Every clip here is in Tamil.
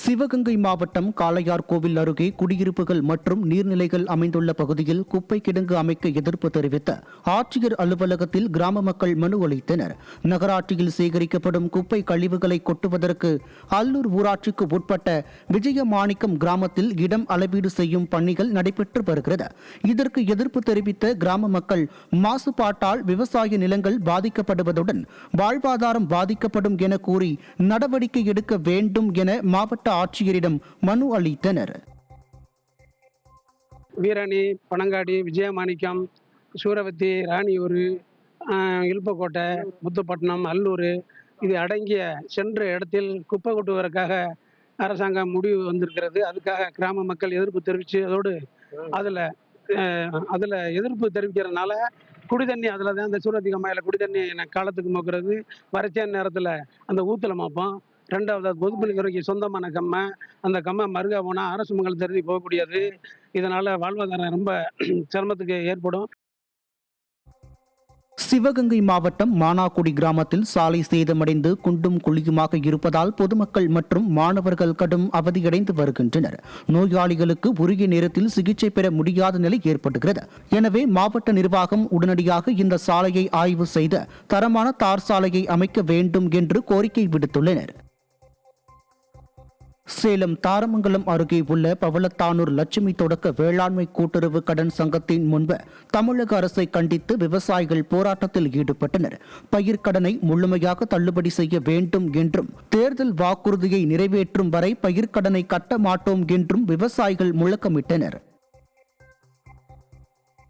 சிவகங்கை மாவட்டம் காளையார்கோவில் அருகே குடியிருப்புகள் மற்றும் நீர்நிலைகள் அமைந்துள்ள பகுதியில் குப்பை கிடங்கு அமைக்க எதிர்ப்பு தெரிவித்து ஆட்சியர் அலுவலகத்தில் கிராம மக்கள் மனு அளித்தனர். நகராட்சியில் சேகரிக்கப்படும் குப்பை கழிவுகளை கொட்டுவதற்கு அல்லூர் ஊராட்சிக்கு உட்பட்ட விஜயமாணிக்கம் கிராமத்தில் இடம் அளவீடு செய்யும் பணிகள் நடைபெற்று வருகிறது. இதற்கு எதிர்ப்பு தெரிவித்த கிராம மக்கள் மாசுபாட்டால் விவசாய நிலங்கள் பாதிக்கப்படுவதுடன் வாழ்வாதாரம் பாதிக்கப்படும் என கூறி நடவடிக்கை எடுக்க வேண்டும் என மாவட்ட ஆட்சியரிடம் மனு அளித்தனர். வீரணி, பனங்காடி, விஜயமாணிக்கம், சூரவத்தி, ராணியூர், இல்பக்கோட்டை, முத்துப்பட்டினம், அல்லூர் இது அடங்கிய சென்ற இடத்தில் குப்பை கொட்டுவதற்காக அரசாங்கம் முடிவு வந்திருக்கிறது. அதுக்காக கிராம மக்கள் எதிர்ப்பு தெரிவித்து அதோடு அதில் எதிர்ப்பு தெரிவிக்கிறதுனால குடிதண்ணி அதில் தான் இந்த சூரவத்தி கம்மாயில் குடிதண்ணி காலத்துக்கு மோக்கிறது, வறட்சியான நேரத்தில் அந்த ஊத்தில் மாப்போம். ரெண்டாவது பொதுப்பணித்துறைக்கு சொந்தமான கம்மை, அந்த கம்மை மருகா போனால் அரசு மங்கள் தெரிஞ்சு போகக்கூடியது. இதனால் வாழ்வாதாரம் ரொம்ப சிரமத்துக்கு ஏற்படும். சிவகங்கை மாவட்டம் மானாக்குடி கிராமத்தில் சாலை சேதமடைந்து குண்டும் குழியுமாக இருப்பதால் பொதுமக்கள் மற்றும் மாணவர்கள் கடும் அவதியடைந்து வருகின்றனர். நோயாளிகளுக்கு உரிய நேரத்தில் சிகிச்சை பெற முடியாத நிலை ஏற்படுகிறது. எனவே மாவட்ட நிர்வாகம் உடனடியாக இந்த சாலையை ஆய்வு செய்து தரமான தார் சாலையை அமைக்க வேண்டும் என்று கோரிக்கை விடுத்துள்ளனர். சேலம் தாரமங்கலம் அருகே உள்ள பவளத்தானூர் லட்சுமி தொடக்க வேளாண்மை கூட்டுறவு கடன் சங்கத்தின் முன்பு தமிழக அரசை கண்டித்து விவசாயிகள் போராட்டத்தில் ஈடுபட்டனர். பயிர்க்கடனை முழுமையாக தள்ளுபடி செய்ய வேண்டும் என்றும் தேர்தல் வாக்குறுதியை நிறைவேற்றும் வரை பயிர்க்கடனை கட்ட மாட்டோம் என்றும் விவசாயிகள் முழக்கமிட்டனர்.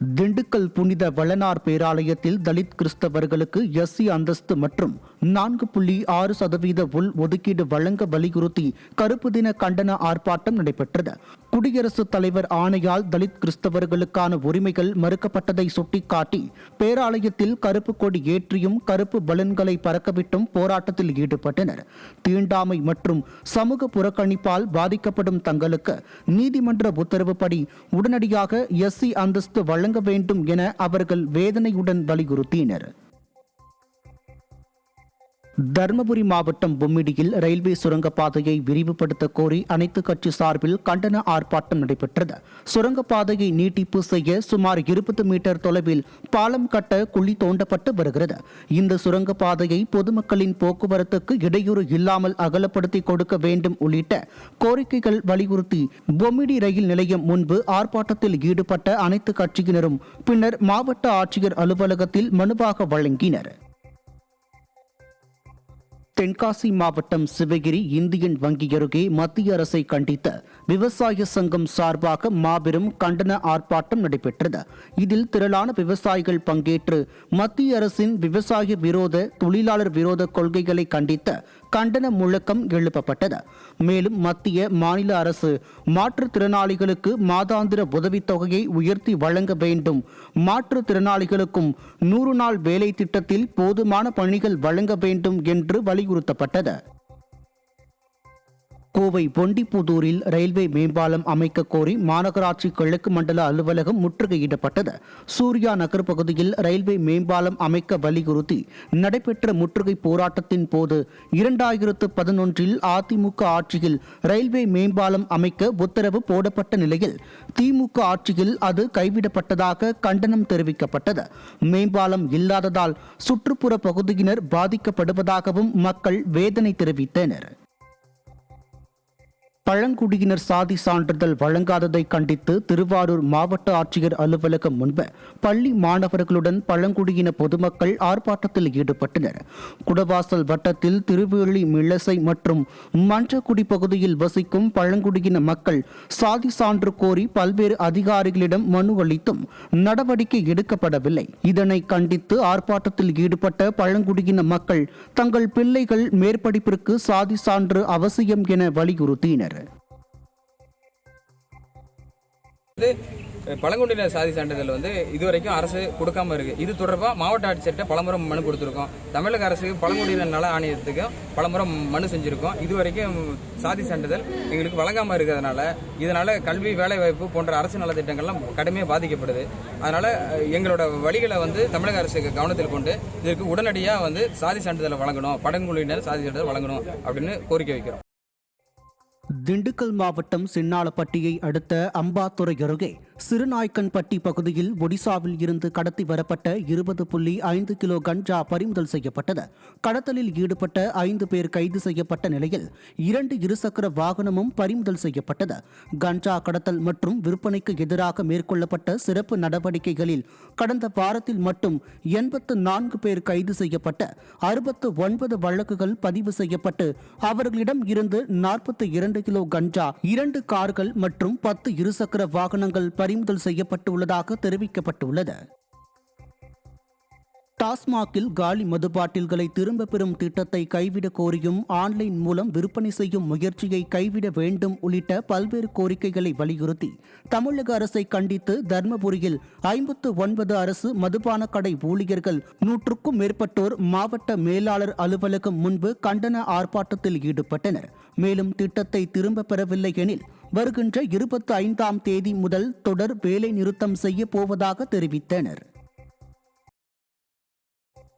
திண்டுக்கல் புனித வளனார் பேராலயத்தில் தலித் கிறிஸ்தவர்களுக்கு எஸ்சி அந்தஸ்து மற்றும் 4.6% உள் ஒதுக்கீடு வழங்க வலியுறுத்தி கருப்பு தின கண்டன ஆர்ப்பாட்டம் நடைபெற்றது. குடியரசுத் தலைவர் ஆணையால் தலித் கிறிஸ்தவர்களுக்கான உரிமைகள் மறுக்கப்பட்டதை சுட்டிக்காட்டி பேராலயத்தில் கருப்பு கொடி ஏற்றியும் கருப்பு பலன்களை பறக்கவிட்டும் போராட்டத்தில் ஈடுபட்டனர். தீண்டாமை மற்றும் சமூக புறக்கணிப்பால் பாதிக்கப்படும் தங்களுக்கு நீதிமன்ற உத்தரவுப்படி உடனடியாக எஸ்சி அந்தஸ்து வழங்க வேண்டும் என அவர்கள் வேதனையுடன் வலியுறுத்தினர். தர்மபுரி மாவட்டம் பொம்மிடியில் ரயில்வே சுரங்கப்பாதையை விரிவுபடுத்த கோரி அனைத்து கட்சி சார்பில் கண்டன ஆர்ப்பாட்டம் நடைபெற்றது. சுரங்கப்பாதையை நீட்டிப்பு செய்ய சுமார் 20 மீட்டர் தொலைவில் பாலம் கட்ட குழி தோண்டப்பட்டு வருகிறது. இந்த சுரங்கப்பாதையை பொதுமக்களின் போக்குவரத்துக்கு இடையூறு இல்லாமல் அகலப்படுத்தி கொடுக்க வேண்டும் உள்ளிட்ட கோரிக்கைகள் வலியுறுத்தி பொம்மிடி ரயில் நிலையம் முன்பு ஆர்ப்பாட்டத்தில் ஈடுபட்ட அனைத்து கட்சியினரும் பின்னர் மாவட்ட ஆட்சியர் அலுவலகத்தில் மனுவாக வழங்கினர். தென்காசி மாவட்டம் சிவகிரி இந்தியன் வங்கி அருகே மத்திய அரசை கண்டித்து விவசாய சங்கம் சார்பாக மாபெரும் கண்டன ஆர்ப்பாட்டம் நடைபெற்றது. இதில் திரளான விவசாயிகள் பங்கேற்று மத்திய அரசின் விவசாய விரோத தொழிலாளர் விரோத கொள்கைகளை கண்டித்து கண்டன முழக்கம் எழுப்பப்பட்டது. மேலும் மத்திய மாநில அரசு மாற்றுத்திறனாளிகளுக்கு மாதாந்திர உதவித்தொகையை உயர்த்தி வழங்க வேண்டும், மாற்றுத்திறனாளிகளுக்கும் 100 நாள் வேலை திட்டத்தில் போதுமான பணிகள் வழங்க வேண்டும் என்று வலியுறுத்தப்பட்டது. கோவை பொண்டிப்புதூரில் ரயில்வே மேம்பாலம் அமைக்க கோரி மாநகராட்சி கிழக்கு மண்டல அலுவலகம் முற்றுகையிடப்பட்டது. சூர்யா நகர் பகுதியில் ரயில்வே மேம்பாலம் அமைக்க வலியுறுத்தி நடைபெற்ற முற்றுகை போராட்டத்தின் போது 2011 அதிமுக ஆட்சியில் ரயில்வே மேம்பாலம் அமைக்க உத்தரவு போடப்பட்ட நிலையில் திமுக ஆட்சியில் அது கைவிடப்பட்டதாக கண்டனம் தெரிவிக்கப்பட்டது. மேம்பாலம் இல்லாததால் சுற்றுப்புற பகுதியினர் பாதிக்கப்படுவதாகவும் மக்கள் வேதனை தெரிவித்தனர். பழங்குடியினர் சாதி சான்றிதழ் வழங்காததை கண்டித்து திருவாரூர் மாவட்ட ஆட்சியர் அலுவலகம் முன்பு பள்ளி மாணவர்களுடன் பழங்குடியின பொதுமக்கள் ஆர்ப்பாட்டத்தில் ஈடுபட்டனர். குடவாசல் வட்டத்தில் திருவேலி, மிளசை மற்றும் மஞ்சக்குடி பகுதியில் வசிக்கும் பழங்குடியின மக்கள் சாதி சான்று கோரி பல்வேறு அதிகாரிகளிடம் மனு அளித்தும் நடவடிக்கை எடுக்கப்படவில்லை. இதனை கண்டித்து ஆர்ப்பாட்டத்தில் ஈடுபட்ட பழங்குடியின மக்கள் தங்கள் பிள்ளைகள் மேற்படிப்பிற்கு சாதி சான்று அவசியம் என வலியுறுத்தினர். பழங்குடியினர் சாதி சான்றிதழ் இதுவரைக்கும் அரசு கொடுக்காம இருக்கு. இது தொடர்பாக மாவட்ட ஆட்சியர்கிட்ட பலமுறை மனு கொடுத்திருக்கோம். தமிழக அரசு பழங்குடியினர் நல ஆணையத்துக்கும் பலமுறை மனு செஞ்சிருக்கோம். இதுவரைக்கும் சாதி சான்றிதழ் எங்களுக்கு வழங்காம இருக்கிறதுனால இதனால கல்வி, வேலை வாய்ப்பு போன்ற அரசு நலத்திட்டங்கள்லாம் கடுமையாக பாதிக்கப்படுது. அதனால எங்களோட வழிகளை தமிழக அரசுக்கு கவனத்தில் கொண்டு இதற்கு உடனடியாக சாதி சான்றிதழை வழங்கணும், பழங்குடியினர் சாதி சான்றிதழ் வழங்கணும் அப்படின்னு கோரிக்கை வைக்கிறோம். திண்டுக்கல் மாவட்டம் சின்னாளப்பட்டியை அடுத்த அம்பாத்துறை அருகே சிறுநாய்க்கன்பட்டி பகுதியில் ஒடிசாவில் இருந்து கடத்தி வரப்பட்ட 20.5 கிலோ கஞ்சா பறிமுதல் செய்யப்பட்டது. கடத்தலில் ஈடுபட்ட 5 பேர் கைது செய்யப்பட்ட நிலையில் 2 இருசக்கர வாகனமும் பறிமுதல் செய்யப்பட்டது. கஞ்சா கடத்தல் மற்றும் விற்பனைக்கு எதிராக மேற்கொள்ளப்பட்ட சிறப்பு நடவடிக்கைகளில் கடந்த வாரத்தில் மட்டும் 84 பேர் கைது செய்யப்பட்ட 69 வழக்குகள் பதிவு செய்யப்பட்டு அவர்களிடம் இருந்து 42 கிலோ கஞ்சா, 2 கார்கள் மற்றும் 10 இருசக்கர வாகனங்கள் பறிமுதல் செய்யப்பட்டுள்ளதாக தெரிவிக்கப்பட்டுள்ளது. டாஸ்மாகில் காலி மது பாட்டில்களை திரும்ப பெறும் திட்டத்தை கைவிட கோரியும் ஆன்லைன் மூலம் விற்பனை செய்யும் முயற்சியை கைவிட வேண்டும் உள்ளிட்ட பல்வேறு கோரிக்கைகளை வலியுறுத்தி தமிழக அரசை கண்டித்து தர்மபுரியில் 59 அரசு மதுபான கடை ஊழியர்கள் 100க்கும் மேற்பட்டோர் மாவட்ட மேலாளர் அலுவலகம் முன்பு கண்டன ஆர்ப்பாட்டத்தில் ஈடுபட்டனர். மேலும் திட்டத்தை திரும்ப பெறவில்லை எனில் வருகின்ற 25ஆம் தேதி முதல் தொடர் வேலை நிறுத்தம் செய்ய போவதாக தெரிவித்தனர்.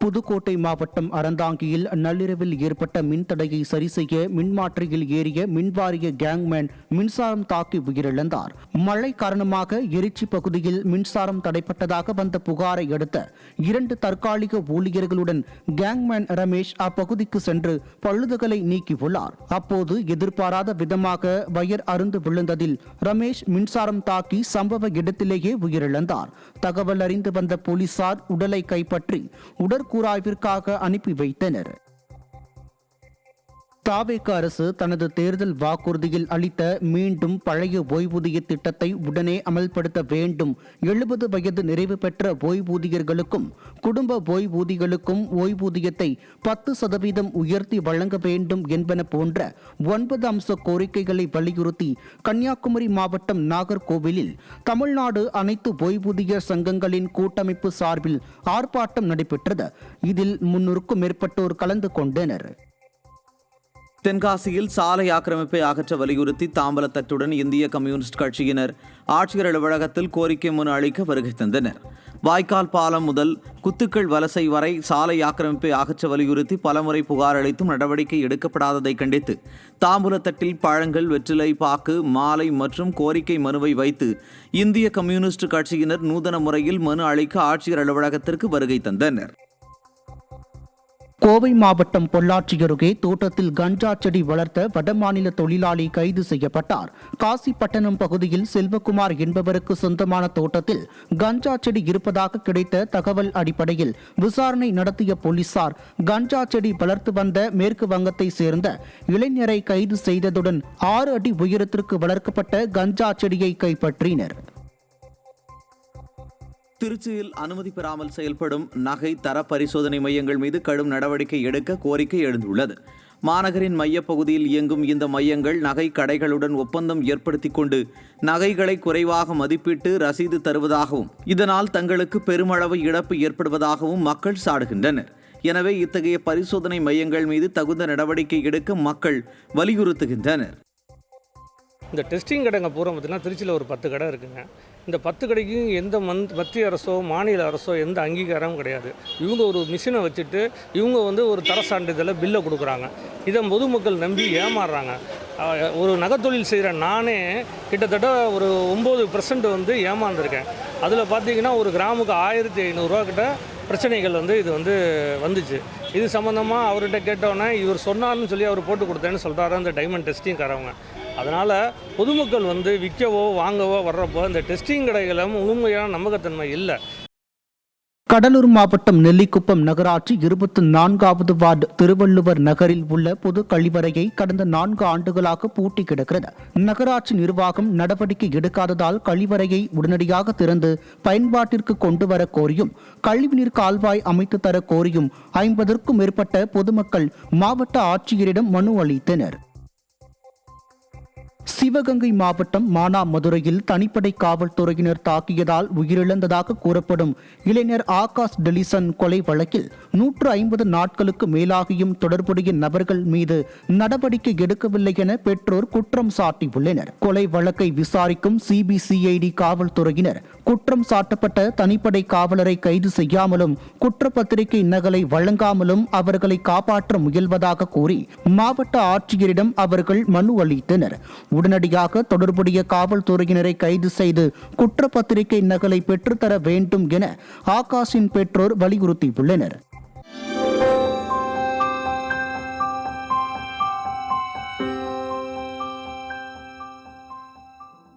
புதுக்கோட்டை மாவட்டம் அறந்தாங்கியில் நள்ளிரவில் ஏற்பட்ட மின்தடையை சரி செய்ய மின்மாற்றியில் ஏறிய மின்வாரிய கேங்மேன் மின்சாரம் தாக்கி உயிரிழந்தார். மழை காரணமாக எரிச்சி பகுதியில் மின்சாரம் தடைப்பட்டதாக வந்த புகாரை அடுத்த 2 தற்காலிக ஊழியர்களுடன் கேங்மேன் ரமேஷ் அப்பகுதிக்கு சென்று பழுதுகளை நீக்கியுள்ளார். அப்போது எதிர்பாராத விதமாக வயர் அருந்து விழுந்ததில் ரமேஷ் மின்சாரம் தாக்கி சம்பவ இடத்திலேயே உயிரிழந்தார். தகவல் அறிந்து வந்த போலீசார் உடலை கைப்பற்றி உடற்கூறாய்விற்காக அனுப்பி வைத்தனர். தாவேக அரசு தனது தேர்தல் வாக்குறுதியில் அளித்த மீண்டும் பழைய ஓய்வூதிய திட்டத்தை உடனே அமல்படுத்த வேண்டும். 70 வயது நிறைவு பெற்ற ஓய்வூதியர்களுக்கும் குடும்ப ஓய்வூதியர்களுக்கும் ஓய்வூதியத்தை 10% உயர்த்தி வழங்க வேண்டும் என்பன போன்ற 9 அம்ச கோரிக்கைகளை வலியுறுத்தி கன்னியாகுமரி மாவட்டம் நாகர்கோவிலில் தமிழ்நாடு அனைத்து ஓய்வூதிய சங்கங்களின் கூட்டமைப்பு சார்பில் ஆர்ப்பாட்டம் நடைபெற்றது. இதில் 300க்கும் மேற்பட்டோர் கலந்து கொண்டனர். தென்காசியில் சாலை ஆக்கிரமிப்பை அகற்ற வலியுறுத்தி தாம்பலத்தட்டுடன் இந்திய கம்யூனிஸ்ட் கட்சியினர் ஆட்சியர் அலுவலகத்தில் கோரிக்கை மனு அளிக்க வருகை தந்தனர். வாய்க்கால் பாலம் முதல் குத்துக்கள் வலசை வரை சாலை ஆக்கிரமிப்பை அகற்ற வலியுறுத்தி பலமுறை புகார் அளித்தும் நடவடிக்கை எடுக்கப்படாததை கண்டித்து தாம்பூலத்தட்டில் பழங்கள், வெற்றிலை பாக்கு, மாலை மற்றும் கோரிக்கை மனுவை வைத்து இந்திய கம்யூனிஸ்ட் கட்சியினர் நூதன முறையில் மனு அளிக்க ஆட்சியர் அலுவலகத்திற்கு வருகை தந்தனர். கோவை மாவட்டம் பொள்ளாச்சி அருகே தோட்டத்தில் கஞ்சா செடி வளர்த்த வடமாநில தொழிலாளி கைது செய்யப்பட்டார். காசிப்பட்டணம் பகுதியில் செல்வகுமார் என்பவருக்கு சொந்தமான தோட்டத்தில் கஞ்சா செடி இருப்பதாக கிடைத்த தகவல் அடிப்படையில் விசாரணை நடத்திய போலீசார் கஞ்சா செடி வளர்த்து வந்த மேற்கு வங்கத்தை சேர்ந்த இளைஞரை கைது செய்ததுடன் 6 அடி உயரத்திற்கு வளர்க்கப்பட்ட கஞ்சா செடியை கைப்பற்றினர். திருச்சியில் அனுமதி பெறாமல் செயல்படும் நகை தர பரிசோதனை மையங்கள் மீது கடும் நடவடிக்கை எடுக்க கோரிக்கை எழுந்துள்ளது. மாநகரின் மையப்பகுதியில் இயங்கும் இந்த மையங்கள் நகை கடைகளுடன் ஒப்பந்தம் ஏற்படுத்திக் கொண்டு நகைகளை குறைவாக மதிப்பிட்டு ரசீது தருவதாகவும் இதனால் தங்களுக்கு பெருமளவு இழப்பு ஏற்படுவதாகவும் மக்கள் சாடுகின்றனர். எனவே இத்தகைய பரிசோதனை மையங்கள் மீது தகுந்த நடவடிக்கை எடுக்க மக்கள் வலியுறுத்துகின்றனர். இந்த டெஸ்டிங் கடைங்க பூரா பார்த்தீங்கன்னா திருச்சியில் ஒரு 10 கடை இருக்குங்க. இந்த 10 கடைக்கும் எந்த மத்திய அரசோ மாநில அரசோ எந்த அங்கீகாரமும் கிடையாது. இவங்க ஒரு மிஷினை வச்சுட்டு இவங்க ஒரு தர சான்றிதழை பில்லை கொடுக்குறாங்க. இதை பொதுமக்கள் நம்பி ஏமாறுறாங்க. ஒரு நகைத்தொழில் செய்கிற நானே கிட்டத்தட்ட ஒரு 9% ஏமாந்துருக்கேன். அதில் பார்த்தீங்கன்னா ஒரு கிராமுக்கு 1500 ரூபா கிட்ட பிரச்சனைகள் இது வந்துச்சு. இது சம்மந்தமாக அவர்கிட்ட கேட்டோன்னே இவர் சொன்னார்னு சொல்லி அவர் போட்டு கொடுத்தேன்னு சொல்கிறாரு அந்த டைமண்ட் டெஸ்டிங்காரவங்க. அதனால் பொதுமக்கள் விற்கவோ வாங்கவோ வர்றப்போ இந்த டெஸ்டிங் கடைகளும் உண்மையான நம்பகத்தன்மை இல்லை. கடலூர் மாவட்டம் நெல்லிக்குப்பம் நகராட்சி 24வது வார்டு திருவள்ளுவர் நகரில் உள்ள பொது கழிவறையை கடந்த 4 ஆண்டுகளாக பூட்டி கிடக்கிறது. நகராட்சி நிர்வாகம் நடவடிக்கை எடுக்காததால் கழிவறையை உடனடியாக திறந்து பயன்பாட்டிற்கு கொண்டு வர கோரியும் கழிவுநீர் கால்வாய் அமைத்து தர கோரியும் 50க்கும் மேற்பட்ட பொதுமக்கள் மாவட்ட ஆட்சியரிடம் மனு அளித்தனர். சிவகங்கை மாவட்டம் மானாமதுரையில் தனிப்படை காவல்துறையினர் தாக்கியதால் உயிரிழந்ததாக கூறப்படும் இளைஞர் ஆகாஷ் டெலிசன் கொலை வழக்கில் 150 நாட்களுக்கு மேலாகியும் தொடர்புடைய நபர்கள் மீது நடவடிக்கை எடுக்கவில்லை என பெற்றோர் குற்றம் சாட்டியுள்ளனர். கொலை வழக்கை விசாரிக்கும் சிபிசிஐடி காவல்துறையினர் குற்றம் சாட்டப்பட்ட தனிப்படை காவலரை கைது செய்யாமலும் குற்றப்பத்திரிகை நகலை வழங்காமலும் அவர்களை காப்பாற்ற முயல்வதாக கூறி மாவட்ட ஆட்சியரிடம் அவர்கள் மனு அளித்தனர். உடனடியாக தொடர்புடைய காவல்துறையினரை கைது செய்து குற்றப்பத்திரிகை நகலை பெற்றுத்தர வேண்டும் என ஆகாஷின் பெற்றோர் வலியுறுத்தியுள்ளனர்.